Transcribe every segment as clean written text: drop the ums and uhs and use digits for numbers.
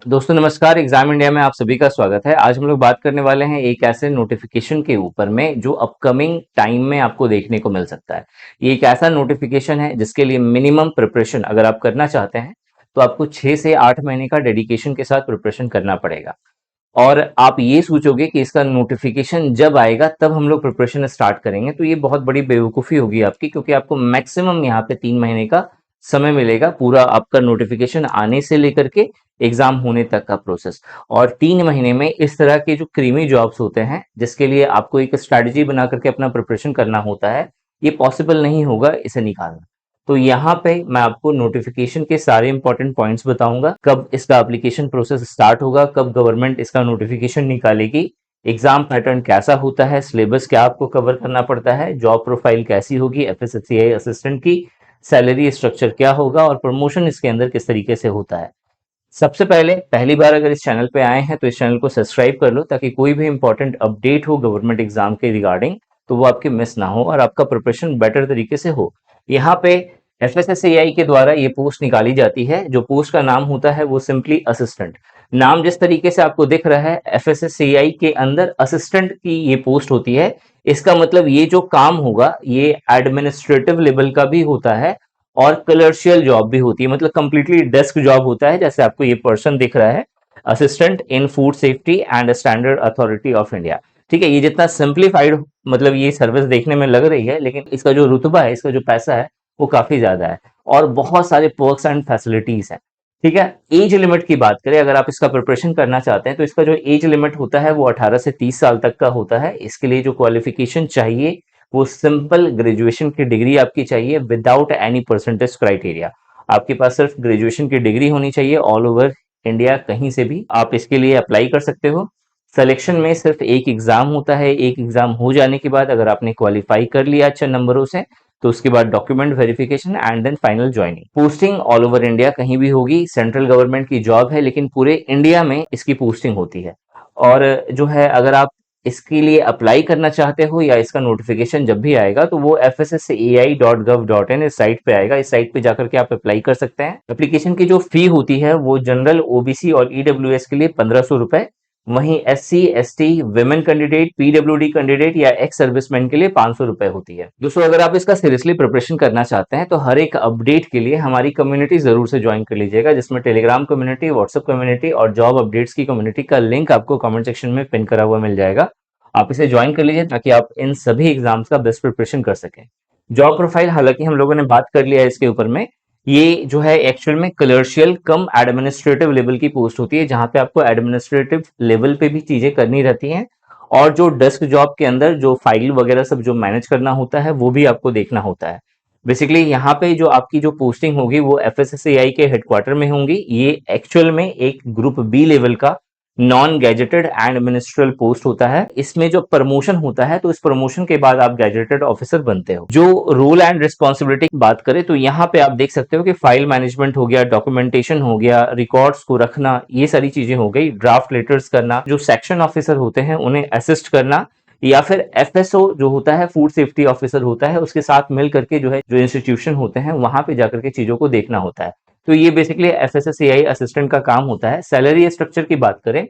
दोस्तों नमस्कार। Exam India में आप सभी का स्वागत है। आज हम लोग बात करने वाले हैं एक ऐसे नोटिफिकेशन के ऊपर में जो अपकमिंग टाइम में आपको देखने को मिल सकता है। ये एक ऐसा नोटिफिकेशन है जिसके लिए मिनिमम प्रिपरेशन अगर आप करना चाहते हैं तो आपको 6 से 8 महीने का डेडिकेशन के साथ प्रिपरेशन करना पड़ेगा। और आप ये सोचोगे कि इसका नोटिफिकेशन जब आएगा तब हम लोग प्रिपरेशन स्टार्ट करेंगे, तो ये बहुत बड़ी बेवकूफ़ी होगी आपकी, क्योंकि आपको मैक्सिमम यहाँ पे 3 महीने का समय मिलेगा पूरा आपका नोटिफिकेशन आने से लेकर के एग्जाम होने तक का प्रोसेस। और 3 महीने में इस तरह के जो क्रीमी जॉब्स होते हैं जिसके लिए आपको एक स्ट्रैटेजी बना करके अपना प्रिपरेशन करना होता है, ये पॉसिबल नहीं होगा इसे निकालना। तो यहाँ पे मैं आपको नोटिफिकेशन के सारे इंपॉर्टेंट पॉइंट्स बताऊंगा, कब इसका एप्लीकेशन प्रोसेस स्टार्ट होगा, कब गवर्नमेंट इसका नोटिफिकेशन निकालेगी, एग्जाम पैटर्न कैसा होता है, सिलेबस क्या आपको कवर करना पड़ता है, जॉब प्रोफाइल कैसी होगी एफएसएससीआई असिस्टेंट की, सैलरी स्ट्रक्चर क्या होगा और प्रमोशन इसके अंदर किस तरीके से होता है। सबसे पहले पहली बार अगर इस चैनल पे आए हैं तो इस चैनल को सब्सक्राइब कर लो, ताकि कोई भी इंपॉर्टेंट अपडेट हो गवर्नमेंट एग्जाम के रिगार्डिंग तो वो आपके मिस ना हो और आपका प्रिपरेशन बेटर तरीके से हो। यहाँ पे एफएसएसएआई के द्वारा ये पोस्ट निकाली जाती है। जो पोस्ट का नाम होता है वो सिंपली असिस्टेंट। नाम जिस तरीके से आपको दिख रहा है, एफएसएसएआई के अंदर असिस्टेंट की ये पोस्ट होती है। इसका मतलब ये जो काम होगा ये एडमिनिस्ट्रेटिव लेवल का भी होता है और कलर्शियल जॉब भी होती है, मतलब कंप्लीटली डेस्क जॉब होता है। जैसे आपको ये पर्सन दिख रहा है, assistant in food safety and standard authority of India. ठीक है, ये जितना सिंप्लीफाइड मतलब ये सर्विस देखने में लग रही है, लेकिन इसका जो रुतबा है, इसका जो पैसा है वो काफी ज्यादा है और बहुत सारे पर्क्स एंड फैसिलिटीज हैं। ठीक है, एज लिमिट की बात करें, अगर आप इसका प्रिपरेशन करना चाहते हैं तो इसका जो एज लिमिट होता है वो 18 से 30 साल तक का होता है। इसके लिए जो क्वालिफिकेशन चाहिए वो सिंपल ग्रेजुएशन की डिग्री आपकी चाहिए विदाउट एनी परसेंटेज क्राइटेरिया। आपके पास सिर्फ ग्रेजुएशन की डिग्री होनी चाहिए। ऑल ओवर इंडिया कहीं से भी आप इसके लिए अप्लाई कर सकते हो। सिलेक्शन में सिर्फ एक एग्जाम होता है। एक एग्जाम हो जाने के बाद अगर आपने क्वालिफाई कर लिया अच्छे नंबरों से तो उसके बाद document verification and then final joining. Posting all over India कहीं भी होगी। सेंट्रल गवर्नमेंट की जॉब है लेकिन पूरे इंडिया में इसकी पोस्टिंग होती है। और जो है, अगर आप इसके लिए अप्लाई करना चाहते हो या इसका नोटिफिकेशन जब भी आएगा तो वो fssai.gov.in इस साइट पे आएगा। इस साइट पे जाकर के आप अप्लाई कर सकते हैं। एप्लीकेशन की जो फी होती है वो जनरल, ओबीसी और ईडब्ल्यूएस के लिए 1500 रुपए, वहीं SC ST women candidate, PWD candidate या एक्स सर्विसमैन के लिए 500 रुपए होती है। दोस्तों अगर आप इसका सीरियसली प्रिपरेशन करना चाहते हैं तो हर एक अपडेट के लिए हमारी कम्युनिटी जरूर से ज्वाइन कर लीजिएगा, जिसमें टेलीग्राम कम्युनिटी, व्हाट्सएप कम्युनिटी और जॉब अपडेट्स की कम्युनिटी का लिंक आपको कमेंट सेक्शन में पिन करा हुआ मिल जाएगा। आप इसे ज्वाइन कर लीजिए ताकि आप इन सभी एग्जाम्स का बेस्ट प्रिपरेशन कर सकें। जॉब प्रोफाइल हालांकि हम लोगों ने बात कर लिया है इसके ऊपर में। ये जो है एक्चुअल में कलर्शियल कम एडमिनिस्ट्रेटिव लेवल की पोस्ट होती है, जहां पे आपको एडमिनिस्ट्रेटिव लेवल पे भी चीजें करनी रहती हैं और जो डेस्क जॉब के अंदर जो फाइल वगैरह सब जो मैनेज करना होता है वो भी आपको देखना होता है। बेसिकली यहाँ पे जो आपकी जो पोस्टिंग होगी वो एफएसएसएआई के हेडक्वार्टर में होंगी। ये एक्चुअल में एक ग्रुप बी लेवल का non gazetted and ministerial post होता है। इसमें जो प्रमोशन होता है तो इस प्रमोशन के बाद आप गैजेटेड ऑफिसर बनते हो। जो रोल एंड रिस्पॉन्सिबिलिटी की बात करें तो यहाँ पे आप देख सकते हो कि फाइल मैनेजमेंट हो गया, डॉक्यूमेंटेशन हो गया, रिकॉर्ड्स को रखना, ये सारी चीजें हो गई। ड्राफ्ट लेटर्स करना, जो सेक्शन ऑफिसर होते हैं उन्हें असिस्ट करना, या फिर एफएसओ जो होता है, फूड सेफ्टी ऑफिसर होता है, उसके साथ मिल करके जो है जो इंस्टीट्यूशन होते हैं वहां पे जाकर के चीजों को देखना होता है। तो ये बेसिकली एफएसएसएआई असिस्टेंट का काम होता है। सैलरी स्ट्रक्चर की बात करें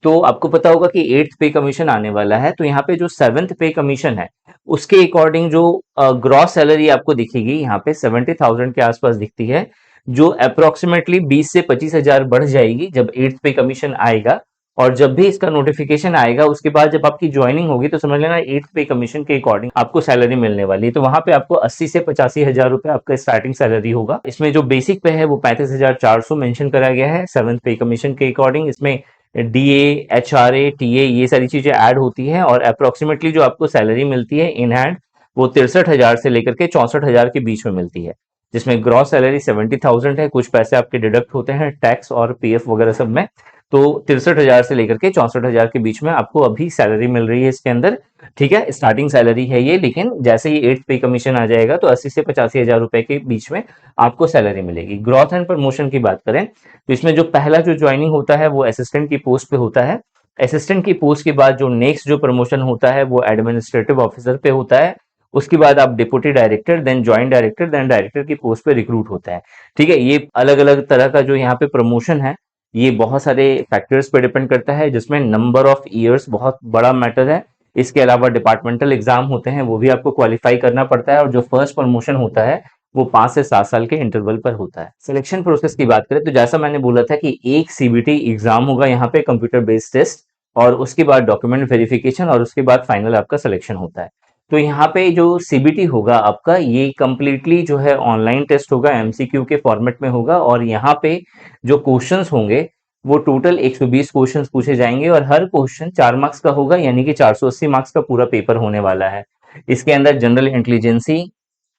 तो आपको पता होगा कि 8th पे कमीशन आने वाला है, तो यहाँ पे जो 7th पे कमीशन है उसके अकॉर्डिंग जो ग्रॉस सैलरी आपको दिखेगी यहाँ पे 70,000 के आसपास दिखती है, जो अप्रोक्सीमेटली 20 से 25,000 बढ़ जाएगी जब 8th पे कमीशन आएगा। और जब भी इसका नोटिफिकेशन आएगा उसके बाद जब आपकी ज्वाइनिंग होगी तो समझ लेना 8th पे कमीशन के अकॉर्डिंग आपको सैलरी मिलने वाली है। तो वहां पे आपको 80 से 85,000 रुपए आपका स्टार्टिंग सैलरी होगा। इसमें जो बेसिक पे है वो 35,400 मेंशन करा गया है 7th पे कमीशन के अकॉर्डिंग। इसमें डीए, एचआरए, टीए ये सारी चीजें ऐड होती हैं और अप्रोक्सीमेटली जो आपको सैलरी मिलती है इन हैंड वो 63,000 से लेकर के 64,000 के बीच में मिलती है, जिसमें ग्रॉस सैलरी 70,000 है। कुछ पैसे आपके डिडक्ट होते हैं टैक्स और पीएफ वगैरह सब में, तो 63,000 से लेकर के 64,000 के बीच में आपको अभी सैलरी मिल रही है इसके अंदर। ठीक है, स्टार्टिंग सैलरी है ये, लेकिन जैसे ही 8th पे कमीशन आ जाएगा तो 80 से 85,000 रुपए के बीच में आपको सैलरी मिलेगी। ग्रोथ एंड प्रमोशन की बात करें तो इसमें जो पहला जो ज्वाइनिंग होता है वो असिस्टेंट की पोस्ट पे होता है। असिस्टेंट की पोस्ट के बाद जो नेक्स्ट जो प्रमोशन होता है वो एडमिनिस्ट्रेटिव ऑफिसर पे होता है। उसके बाद आप deputy director, then joint director, then director की पोस्ट पे रिक्रूट होता है। ठीक है, ये अलग अलग तरह का जो यहाँ पे प्रमोशन है ये बहुत सारे फैक्टर्स पे डिपेंड करता है, जिसमें नंबर ऑफ ईयर्स बहुत बड़ा मैटर है। इसके अलावा डिपार्टमेंटल एग्जाम होते हैं, वो भी आपको क्वालिफाई करना पड़ता है, और जो फर्स्ट प्रमोशन होता है वो 5 से 7 साल के इंटरवल पर होता है। सिलेक्शन प्रोसेस की बात करें तो जैसा मैंने बोला था कि एक सीबीटी एग्जाम होगा यहाँ पे, कंप्यूटर बेस्ड टेस्ट, और उसके बाद डॉक्यूमेंट वेरिफिकेशन, और उसके बाद फाइनल आपका सिलेक्शन होता है। तो यहाँ पे जो सीबीटी होगा आपका, ये कंप्लीटली जो है ऑनलाइन टेस्ट होगा, एमसीक्यू के फॉर्मेट में होगा, और यहाँ पे जो क्वेश्चंस होंगे वो टोटल 120 क्वेश्चंस पूछे जाएंगे, और हर क्वेश्चन 4 मार्क्स का होगा, यानी कि 480 मार्क्स का पूरा पेपर होने वाला है। इसके अंदर general intelligence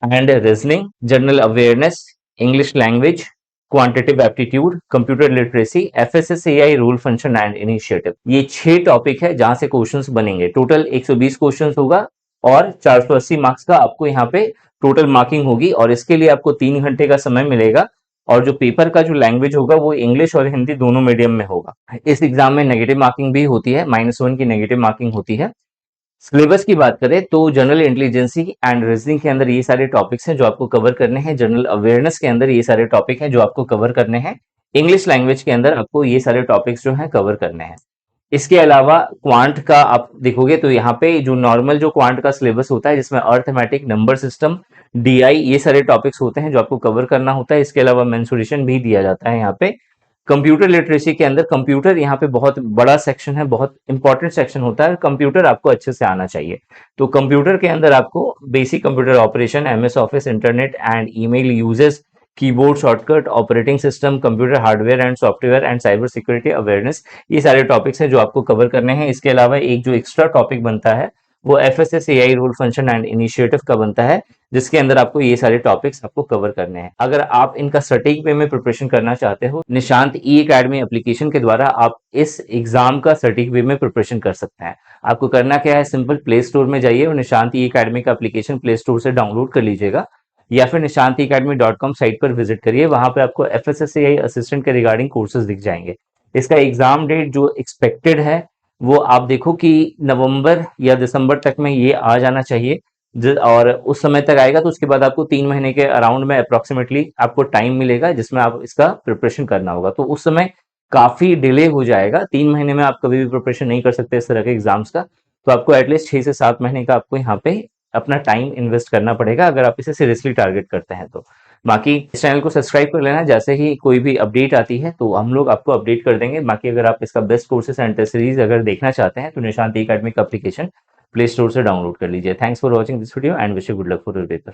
and reasoning, general awareness, English language, quantitative aptitude, computer literacy, FSSAI rule function and initiative, ये 6 टॉपिक है जहां से क्वेश्चंस बनेंगे। टोटल 120 क्वेश्चंस होगा, और 480 मार्क्स का आपको यहाँ पे टोटल मार्किंग होगी, और इसके लिए आपको 3 घंटे का समय मिलेगा। और जो पेपर का जो लैंग्वेज होगा वो इंग्लिश और हिंदी दोनों मीडियम में होगा। इस एग्जाम में नेगेटिव मार्किंग भी होती है, -1 की नेगेटिव मार्किंग होती है। सिलेबस की बात करें तो जनरल इंटेलिजेंसी एंड रीजनिंग के अंदर ये सारे टॉपिक्स हैं जो आपको कवर करने हैं। जनरल अवेयरनेस के अंदर ये सारे टॉपिक हैं जो आपको कवर करने हैं। इंग्लिश लैंग्वेज के अंदर आपको ये सारे टॉपिक्स जो हैं कवर करने हैं। इसके अलावा क्वांट का आप देखोगे तो यहाँ पे जो नॉर्मल जो क्वांट का सिलेबस होता है, जिसमें अर्थमेटिक, नंबर सिस्टम, डीआई, ये सारे टॉपिक्स होते हैं जो आपको कवर करना होता है। इसके अलावा मेंसुरेशन भी दिया जाता है यहाँ पे। कंप्यूटर लिटरेसी के अंदर कंप्यूटर यहाँ पे बहुत बड़ा सेक्शन है, बहुत इंपॉर्टेंट सेक्शन होता है। कंप्यूटर आपको अच्छे से आना चाहिए। तो कंप्यूटर के अंदर आपको basic computer operation, MS office, internet and email uses, keyboard shortcut, operating system, computer hardware and software and cyber security awareness, ये सारे टॉपिक्स हैं जो आपको कवर करने हैं। इसके अलावा एक जो एक्स्ट्रा टॉपिक बनता है वो FSSAI rule function and initiative का बनता है, जिसके अंदर आपको ये सारे टॉपिक्स आपको कवर करने हैं। अगर आप इनका सटीक वे में प्रिपरेशन करना चाहते हो, निशांत ई एकेडमी एप्लीकेशन के द्वारा आप इस एग्जाम का सटीक वे में प्रिपरेशन कर सकते हैं। आपको करना क्या है, सिंपल प्ले स्टोर में जाइए और निशांत ई एकेडमी का एप्लीकेशन प्ले स्टोर से डाउनलोड कर लीजिएगा, या फिर nishantiacademy.com साइट पर विजिट करिए। वहां पे आपको एफएसएसएआई असिस्टेंट के रिगार्डिंग कोर्सेज दिख जाएंगे। इसका एग्जाम डेट जो एक्सपेक्टेड है वो आप देखो कि नवंबर या दिसंबर तक में ये आ जाना चाहिए। और उस समय तक आएगा तो उसके बाद आपको 3 महीने के अराउंड में अप्रोक्सीमेटली आपको टाइम मिलेगा, जिसमें आप इसका प्रिपरेशन करना होगा। तो उस समय काफी डिले हो जाएगा, 3 महीने में आप कभी भी प्रिपरेशन नहीं कर सकते इस तरह के एग्जाम्स का। तो आपको एटलीस्ट 6 से 7 महीने का आपको यहाँ पे अपना टाइम इन्वेस्ट करना पड़ेगा, अगर आप इसे सीरियसली टारगेट करते हैं तो। बाकी इस चैनल को सब्सक्राइब कर लेना, जैसे ही कोई भी अपडेट आती है तो हम लोग आपको अपडेट कर देंगे। बाकी अगर आप इसका best courses and test series अगर देखना चाहते हैं तो निशांत एकेडमी का एप्लीकेशन प्ले स्टोर से डाउनलोड कर लीजिए। Thanks for watching this video and wish you good luck for your paper.